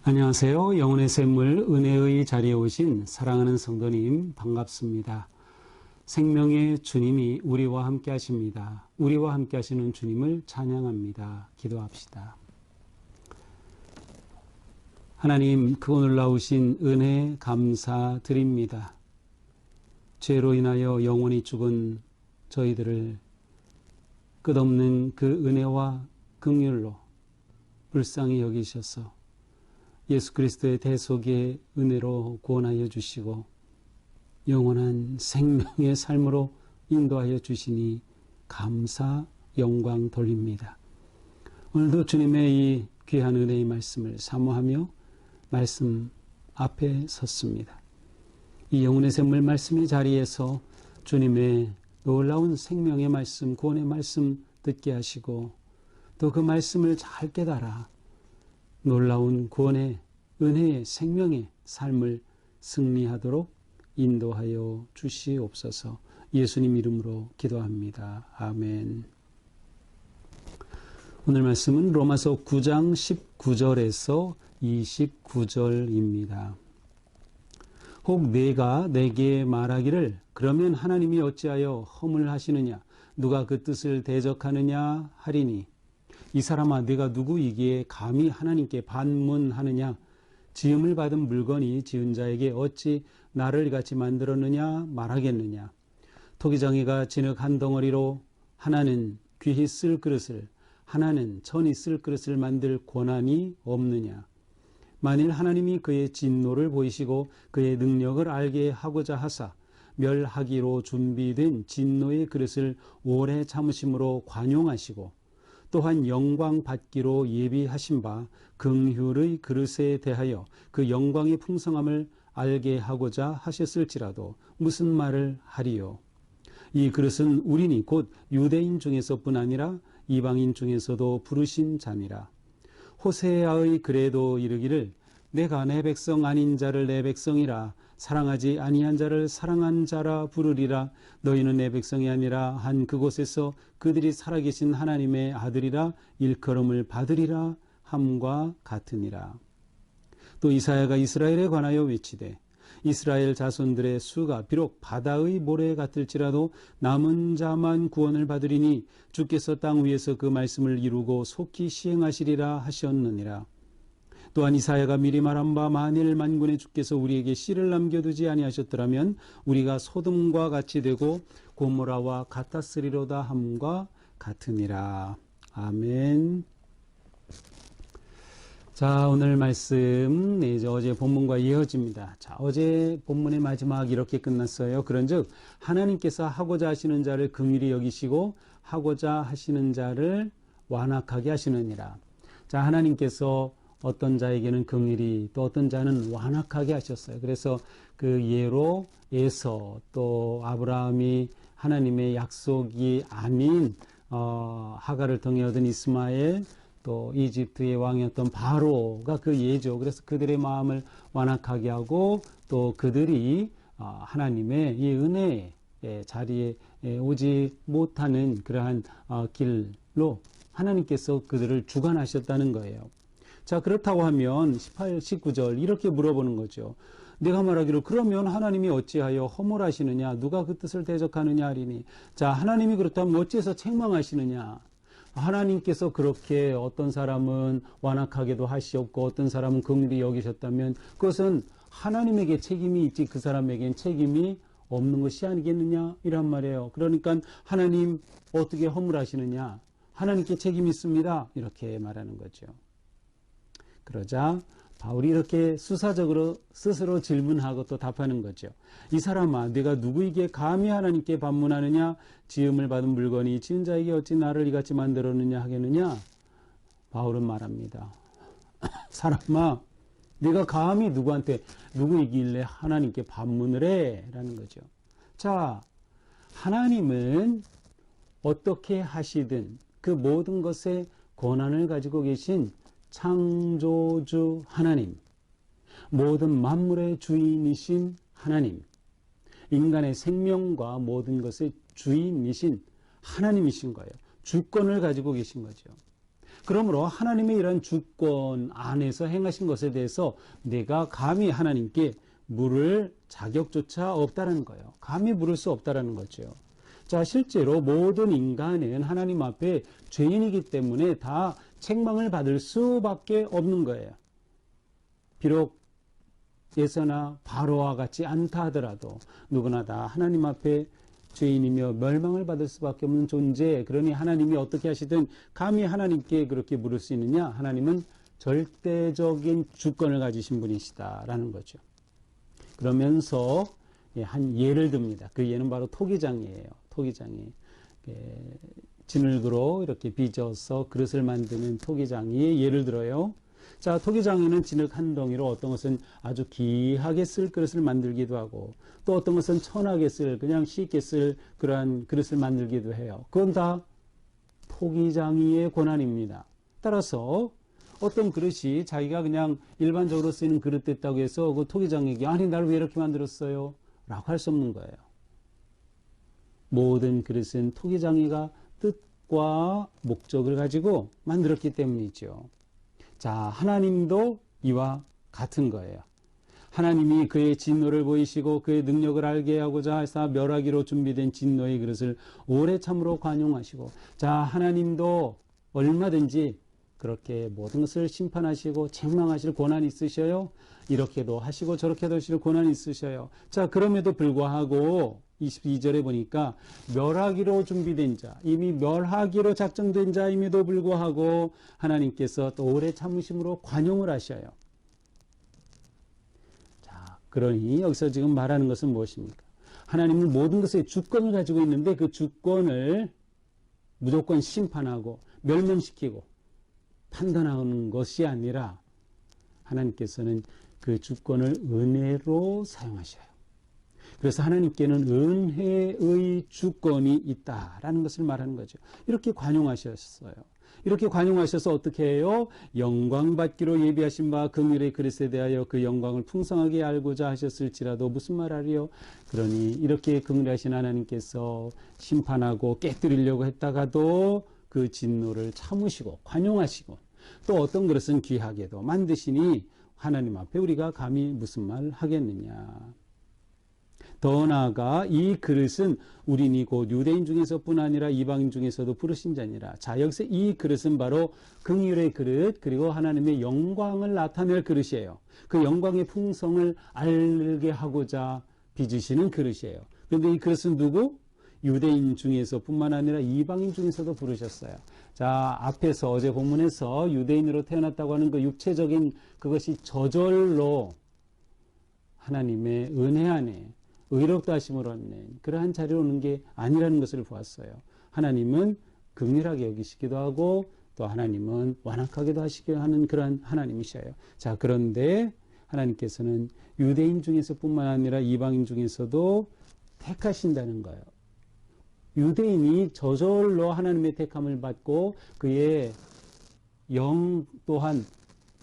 안녕하세요. 영혼의 샘물 은혜의 자리에 오신 사랑하는 성도님 반갑습니다. 생명의 주님이 우리와 함께 하십니다. 우리와 함께 하시는 주님을 찬양합니다. 기도합시다. 하나님, 그 놀라우신 은혜 감사드립니다. 죄로 인하여 영원히 죽은 저희들을 끝없는 그 은혜와 긍휼로 불쌍히 여기셔서 예수 그리스도의 대속의 은혜로 구원하여 주시고 영원한 생명의 삶으로 인도하여 주시니 감사, 영광 돌립니다. 오늘도 주님의 이 귀한 은혜의 말씀을 사모하며 말씀 앞에 섰습니다. 이 영혼의 샘물 말씀의 자리에서 주님의 놀라운 생명의 말씀, 구원의 말씀 듣게 하시고 또 그 말씀을 잘 깨달아 놀라운 구원의 은혜의 생명의 삶을 승리하도록 인도하여 주시옵소서. 예수님 이름으로 기도합니다. 아멘. 오늘 말씀은 로마서 9장 19절에서 29절입니다. 혹 내가 내게 말하기를 그러면 하나님이 어찌하여 허물하시느냐 누가 그 뜻을 대적하느냐 하리니 이 사람아 네가 누구이기에 감히 하나님께 반문하느냐 지음을 받은 물건이 지은 자에게 어찌 나를 같이 만들었느냐 말하겠느냐 토기장이가 진흙 한 덩어리로 하나는 귀히 쓸 그릇을 하나는 천히 쓸 그릇을 만들 권한이 없느냐 만일 하나님이 그의 진노를 보이시고 그의 능력을 알게 하고자 하사 멸하기로 준비된 진노의 그릇을 오래 참으심으로 관용하시고 또한 영광 받기로 예비하신 바 긍휼의 그릇에 대하여 그 영광의 풍성함을 알게 하고자 하셨을지라도 무슨 말을 하리요? 이 그릇은 우리니 곧 유대인 중에서뿐 아니라 이방인 중에서도 부르신 자니라. 호세아의 글에도 이르기를 내가 내 백성 아닌 자를 내 백성이라 사랑하지 아니한 자를 사랑한 자라 부르리라. 너희는 내 백성이 아니라 한 그곳에서 그들이 살아계신 하나님의 아들이라 일컬음을 받으리라 함과 같으니라. 또 이사야가 이스라엘에 관하여 외치되 이스라엘 자손들의 수가 비록 바다의 모래 같을지라도 남은 자만 구원을 받으리니 주께서 땅 위에서 그 말씀을 이루고 속히 시행하시리라 하셨느니라. 또한 이사야가 미리 말한 바 만일 만군의 주께서 우리에게 씨를 남겨두지 아니하셨더라면 우리가 소돔과 같이 되고 고모라와 같았으리로다 함과 같으니라. 아멘. 자, 오늘 말씀 이제 어제 본문과 이어집니다. 자, 어제 본문의 마지막 이렇게 끝났어요. 그런즉 하나님께서 하고자 하시는 자를 긍휼히 여기시고 하고자 하시는 자를 완악하게 하시느니라. 자, 하나님께서 어떤 자에게는 긍휼히 또 어떤 자는 완악하게 하셨어요. 그래서 그 예로 에서 또 아브라함이 하나님의 약속이 아닌 하갈을 통해 얻은 이스마엘 또 이집트의 왕이었던 바로가 그 예죠. 그래서 그들의 마음을 완악하게 하고 또 그들이 하나님의 이 은혜의 자리에 오지 못하는 그러한 길로 하나님께서 그들을 주관하셨다는 거예요. 자, 그렇다고 하면 18, 19절 이렇게 물어보는 거죠. 내가 말하기를 그러면 하나님이 어찌하여 허물하시느냐 누가 그 뜻을 대적하느냐 하리니 자, 하나님이 그렇다면 어찌해서 책망하시느냐 하나님께서 그렇게 어떤 사람은 완악하게도 하시었고 어떤 사람은 긍휼히 여기셨다면 그것은 하나님에게 책임이 있지 그 사람에겐 책임이 없는 것이 아니겠느냐 이란 말이에요. 그러니까 하나님 어떻게 허물하시느냐 하나님께 책임이 있습니다 이렇게 말하는 거죠. 그러자 바울이 이렇게 수사적으로 스스로 질문하고 또 답하는 거죠. 이 사람아 네가 누구에게 감히 하나님께 반문하느냐 지음을 받은 물건이 지은 자에게 어찌 나를 이같이 만들었느냐 하겠느냐. 바울은 말합니다. 사람아 네가 감히 누구이길래 하나님께 반문을 해 라는 거죠. 자, 하나님은 어떻게 하시든 그 모든 것에 권한을 가지고 계신 창조주 하나님, 모든 만물의 주인이신 하나님, 인간의 생명과 모든 것의 주인이신 하나님이신 거예요. 주권을 가지고 계신 거죠. 그러므로 하나님의 이런 주권 안에서 행하신 것에 대해서 내가 감히 하나님께 물을 자격조차 없다라는 거예요. 감히 물을 수 없다라는 거죠. 자, 실제로 모든 인간은 하나님 앞에 죄인이기 때문에 다 책망을 받을 수밖에 없는 거예요. 비록 예서나 바로와 같지 않다 하더라도 누구나 다 하나님 앞에 죄인이며 멸망을 받을 수밖에 없는 존재. 그러니 하나님이 어떻게 하시든 감히 하나님께 그렇게 물을 수 있느냐? 하나님은 절대적인 주권을 가지신 분이시다라는 거죠. 그러면서 한 예를 듭니다. 그 예는 바로 토기장이에요. 토기장이 진흙으로 이렇게 빚어서 그릇을 만드는 토기장이 예를 들어요. 자, 토기장에는 진흙 한 덩이로 어떤 것은 아주 귀하게 쓸 그릇을 만들기도 하고 또 어떤 것은 천하게 쓸 그냥 쉽게 쓸 그러한 그릇을 만들기도 해요. 그건 다 토기장이의 권한입니다. 따라서 어떤 그릇이 자기가 그냥 일반적으로 쓰이는 그릇 됐다고 해서 그 토기장에게 아니 나를 왜 이렇게 만들었어요? 라고 할 수 없는 거예요. 모든 그릇은 토기장이가 뜻과 목적을 가지고 만들었기 때문이죠. 자, 하나님도 이와 같은 거예요. 하나님이 그의 진노를 보이시고 그의 능력을 알게 하고자 하사 멸하기로 준비된 진노의 그릇을 오래 참으로 관용하시고, 자, 하나님도 얼마든지 그렇게 모든 것을 심판하시고 책망하실 권한이 있으셔요. 이렇게도 하시고 저렇게도 하실 권한이 있으셔요. 자, 그럼에도 불구하고 22절에 보니까 멸하기로 준비된 자, 이미 멸하기로 작정된 자임에도 불구하고 하나님께서 또 오래 참으심으로 관용을 하셔요. 자, 그러니 여기서 지금 말하는 것은 무엇입니까? 하나님은 모든 것에 주권을 가지고 있는데 그 주권을 무조건 심판하고 멸망시키고 판단하는 것이 아니라 하나님께서는 그 주권을 은혜로 사용하셔요. 그래서 하나님께는 은혜의 주권이 있다라는 것을 말하는 거죠. 이렇게 관용하셨어요. 이렇게 관용하셔서 어떻게 해요? 영광 받기로 예비하신 바 긍휼의 그릇에 대하여 그 영광을 풍성하게 알고자 하셨을지라도 무슨 말하리요? 그러니 이렇게 긍휼하신 하나님께서 심판하고 깨뜨리려고 했다가도 그 진노를 참으시고 관용하시고 또 어떤 그릇은 귀하게도 만드시니 하나님 앞에 우리가 감히 무슨 말 하겠느냐. 더 나아가 이 그릇은 우리니 곧 유대인 중에서뿐 아니라 이방인 중에서도 부르신 자니라. 자, 여기서 이 그릇은 바로 긍휼의 그릇 그리고 하나님의 영광을 나타낼 그릇이에요. 그 영광의 풍성을 알게 하고자 빚으시는 그릇이에요. 그런데 이 그릇은 누구? 유대인 중에서뿐만 아니라 이방인 중에서도 부르셨어요. 자, 앞에서 어제 본문에서 유대인으로 태어났다고 하는 그 육체적인 그것이 저절로 하나님의 은혜 안에 의롭다 하심을 얻는 그러한 자리로 오는 게 아니라는 것을 보았어요. 하나님은 긍휼하게 여기시기도 하고 또 하나님은 완악하게도 하시게 하는 그러한 하나님이셔요. 자, 그런데 하나님께서는 유대인 중에서뿐만 아니라 이방인 중에서도 택하신다는 거예요. 유대인이 저절로 하나님의 택함을 받고 그의 영 또한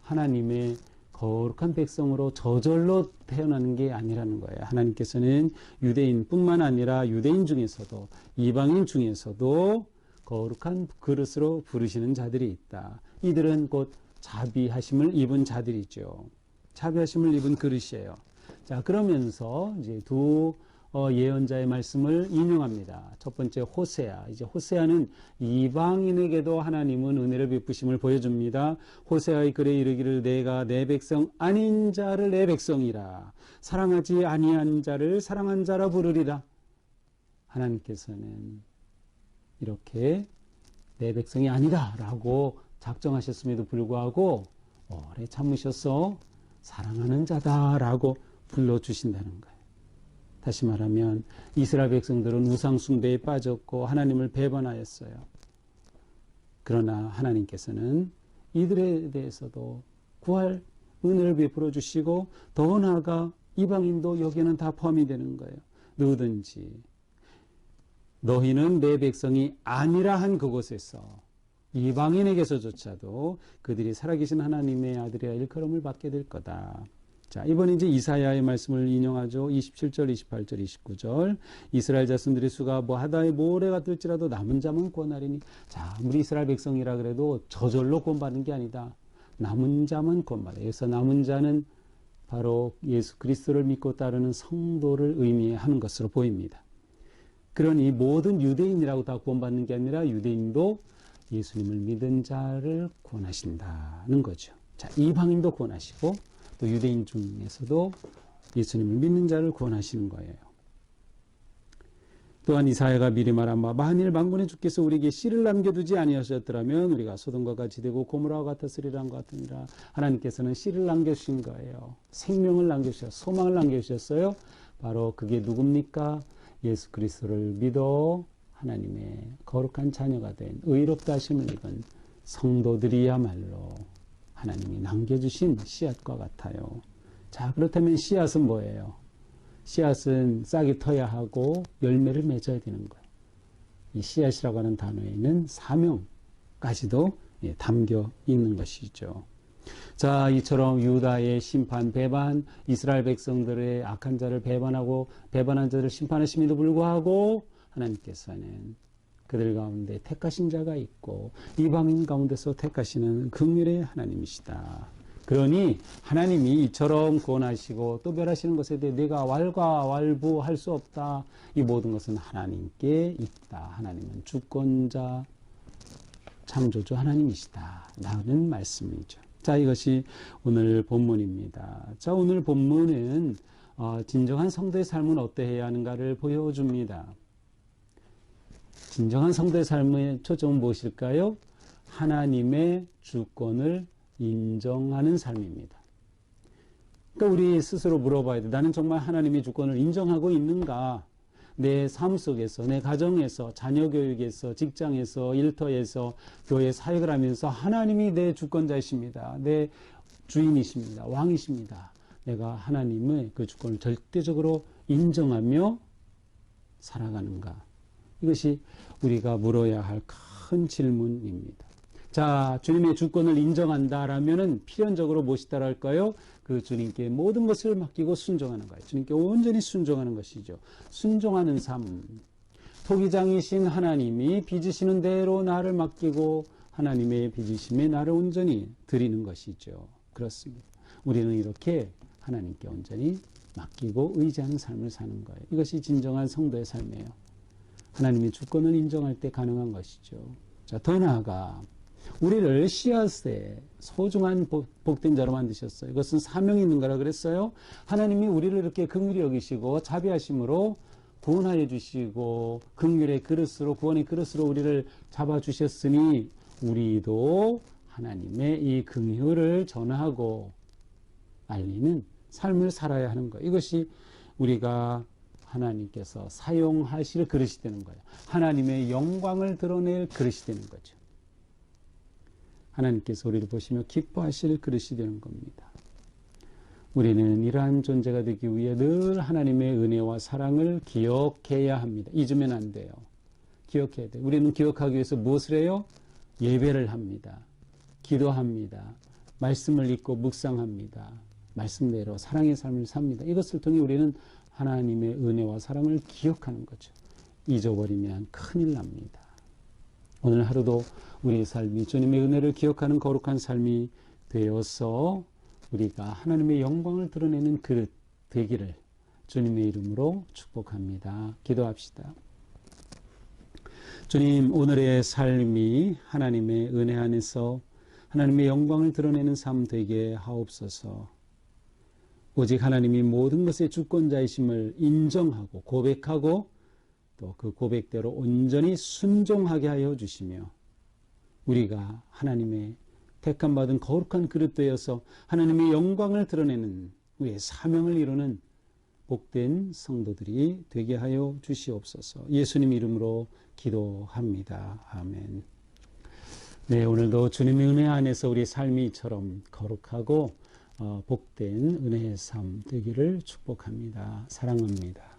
하나님의 거룩한 백성으로 저절로 태어나는 게 아니라는 거예요. 하나님께서는 유대인뿐만 아니라 유대인 중에서도 이방인 중에서도 거룩한 그릇으로 부르시는 자들이 있다. 이들은 곧 자비하심을 입은 자들이죠. 자비하심을 입은 그릇이에요. 자, 그러면서 이제 두 예언자의 말씀을 인용합니다. 첫 번째 호세아. 이제 호세아는 이방인에게도 하나님은 은혜를 베푸심을 보여줍니다. 호세아의 글에 이르기를 내가 내 백성 아닌 자를 내 백성이라 사랑하지 아니한 자를 사랑한 자라 부르리라. 하나님께서는 이렇게 내 백성이 아니다라고 작정하셨음에도 불구하고 오래 참으셔서 사랑하는 자다라고 불러주신다는 거예요. 다시 말하면 이스라엘 백성들은 우상 숭배에 빠졌고 하나님을 배반하였어요. 그러나 하나님께서는 이들에 대해서도 구할 은혜를 베풀어 주시고 더 나아가 이방인도 여기에는 다 포함이 되는 거예요. 누구든지 너희는 내 백성이 아니라 한 그곳에서 이방인에게서조차도 그들이 살아계신 하나님의 아들이라 일컬음을 받게 될 거다. 자, 이번에 이제 이사야의 말씀을 인용하죠. 27절, 28절, 29절. 이스라엘 자손들의 수가 뭐 하다의 모래가 뜰지라도 남은 자만 구원하리니. 자, 우리 이스라엘 백성이라 그래도 저절로 구원받는 게 아니다. 남은 자만 구원받아요. 그래서 남은 자는 바로 예수 그리스도를 믿고 따르는 성도를 의미하는 것으로 보입니다. 그러니 모든 유대인이라고 다 구원받는 게 아니라 유대인도 예수님을 믿은 자를 구원하신다는 거죠. 자, 이방인도 구원하시고 또 유대인 중에서도 예수님을 믿는 자를 구원하시는 거예요. 또한 이사야가 미리 말한 바 만일 만군의 주께서 우리에게 씨를 남겨두지 아니하셨더라면 우리가 소돔과 같이 되고 고모라와 같았으리란 것 같으니라. 하나님께서는 씨를 남겨주신 거예요. 생명을 남겨주셨어요. 소망을 남겨주셨어요. 바로 그게 누굽니까? 예수 그리스도를 믿어 하나님의 거룩한 자녀가 된 의롭다 하심을 입은 성도들이야말로 하나님이 남겨주신 씨앗과 같아요. 자, 그렇다면 씨앗은 뭐예요? 씨앗은 싹이 터야 하고 열매를 맺어야 되는 거예요. 이 씨앗이라고 하는 단어에는 사명까지도 담겨 있는 것이죠. 자, 이처럼 유다의 심판, 배반, 이스라엘 백성들의 악한 자를 배반하고 배반한 자를 심판하심에도 불구하고 하나님께서는 그들 가운데 택하신 자가 있고 이방인 가운데서 택하시는 긍휼의 하나님이시다. 그러니 하나님이 이처럼 구원하시고 또 멸하시는 것에 대해 내가 왈가왈부할 수 없다. 이 모든 것은 하나님께 있다. 하나님은 주권자, 창조주 하나님이시다. 라는 말씀이죠. 자, 이것이 오늘 본문입니다. 자, 오늘 본문은 진정한 성도의 삶은 어떠해야 하는가를 보여줍니다. 진정한 성도의 삶의 초점은 무엇일까요? 하나님의 주권을 인정하는 삶입니다. 그러니까 우리 스스로 물어봐야 돼. 나는 정말 하나님의 주권을 인정하고 있는가? 내 삶 속에서, 내 가정에서, 자녀 교육에서, 직장에서, 일터에서, 교회 사역을 하면서 하나님이 내 주권자이십니다. 내 주인이십니다. 왕이십니다. 내가 하나님의 그 주권을 절대적으로 인정하며 살아가는가? 이것이 우리가 물어야 할 큰 질문입니다. 자, 주님의 주권을 인정한다라면은 필연적으로 무엇이 따랄까요? 그 주님께 모든 것을 맡기고 순종하는 거예요. 주님께 온전히 순종하는 것이죠. 순종하는 삶. 토기장이신 하나님이 빚으시는 대로 나를 맡기고 하나님의 빚으심에 나를 온전히 드리는 것이죠. 그렇습니다. 우리는 이렇게 하나님께 온전히 맡기고 의지하는 삶을 사는 거예요. 이것이 진정한 성도의 삶이에요. 하나님의 주권을 인정할 때 가능한 것이죠. 자, 더 나아가 우리를 씨앗의 소중한 복된 자로 만드셨어요. 이것은 사명이 있는 거라 그랬어요. 하나님이 우리를 이렇게 긍휼히 여기시고 자비하심으로 구원하여 주시고 긍휼의 그릇으로 구원의 그릇으로 우리를 잡아주셨으니 우리도 하나님의 이 긍휼을 전하고 알리는 삶을 살아야 하는 거예요. 이것이 우리가 하나님께서 사용하실 그릇이 되는 거예요. 하나님의 영광을 드러낼 그릇이 되는 거죠. 하나님께서 우리를 보시며 기뻐하실 그릇이 되는 겁니다. 우리는 이러한 존재가 되기 위해 늘 하나님의 은혜와 사랑을 기억해야 합니다. 잊으면 안 돼요. 기억해야 돼요. 우리는 기억하기 위해서 무엇을 해요? 예배를 합니다. 기도합니다. 말씀을 읽고 묵상합니다. 말씀대로 사랑의 삶을 삽니다. 이것을 통해 우리는 하나님의 은혜와 사랑을 기억하는 거죠. 잊어버리면 큰일 납니다. 오늘 하루도 우리의 삶이 주님의 은혜를 기억하는 거룩한 삶이 되어서 우리가 하나님의 영광을 드러내는 그릇 되기를 주님의 이름으로 축복합니다. 기도합시다. 주님, 오늘의 삶이 하나님의 은혜 안에서 하나님의 영광을 드러내는 삶 되게 하옵소서. 오직 하나님이 모든 것의 주권자이심을 인정하고 고백하고 또 그 고백대로 온전히 순종하게 하여 주시며 우리가 하나님의 택함받은 거룩한 그릇 되어서 하나님의 영광을 드러내는 우리의 사명을 이루는 복된 성도들이 되게 하여 주시옵소서. 예수님 이름으로 기도합니다. 아멘. 네, 오늘도 주님의 은혜 안에서 우리 삶이 이처럼 거룩하고 복된 은혜의 삶 되기를 축복합니다. 사랑합니다.